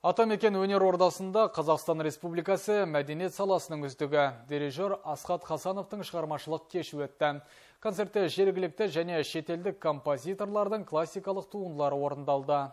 Атамекен өнер ордасында Қазақстан Республикасы мәдениет саласының үздігі дирижер Асхат Хасановтың шығармашылық кеші өтті. Концертте жергілікті және шетелдік композиторлардың классикалық туындылары орындалды.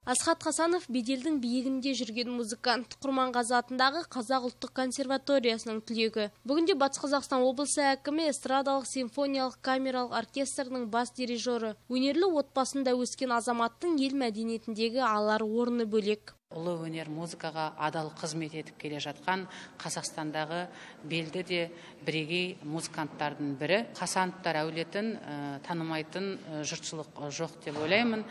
Асхат Хасанов беделдің биігінде жүрген музыкант, Құрманғазы атындағы Қазақ ұлттық консерваториясының түлегі. Бүгінде Батыс Қазақстан облысы әкімі эстрадалық симфониялық камералық оркестрінің бас дирижері. Өнерлі отбасында өскен азаматтың ел мәдениетіндегі алар орны бөлек. Ұлы өнер музыкаға адал қызмет етіп келе жатқан Қазақстандағы белді де бірегей музыканттардың бірі. Хасановтар әулетін танымайтын жұртшылық жоқ деп ойлаймын.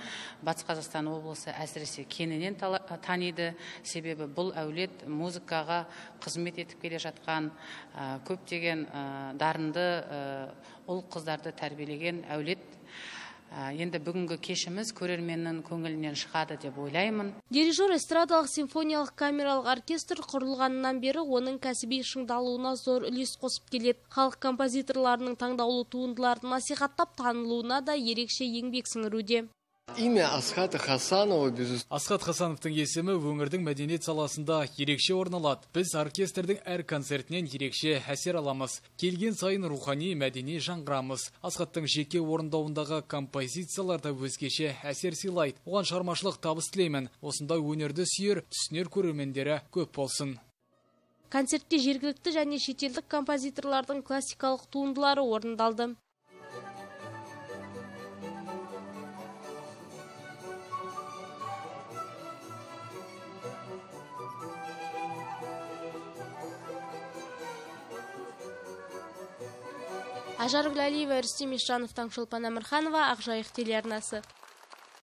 Батыс Қазақстан облысы әсіресе кеңінен таниды. Себебі бұл әулет музыкаға қызмет етіп келе жатқан көптеген дарынды ұл қыздарды тәрбиелеген әулет. Енді бүгінгі кешіміз көрерменнің көңілінен шығады деп ойлаймын. Дирижер эстрадалық симфониялық камералық оркестр құрылғанынан бері оның кәсіби шыңдалуына зор үлес қосып келеді. Халық композиторларының таңдаулы туындыларын насихаттап танылуына да ерекше еңбек сіңіруде. Имя Асхата Хасанова, безусловно. Асхат Хасановтың есімі өңірдің мәдениет саласында ерекше орын алады. Біз оркестрдің әр концертінен ерекше әсер аламыз. Келген сайын рухани мәдени жаңғырамыз. Асхаттың жеке орындауындағы композицияларда өзгеше әсер сыйлайды. Оған шығармашылық табыс тілеймін. Осындай өнерді сүйер, түсінер көрермендері көп болсын. Концертте жергілікті және шетелдік композиторлардың классикалық туындылары орындалды. Ажар Гүләлиева, Рүстем Ишанов, Таңшолпан Әмірханова, Ақжайық телеарнасы.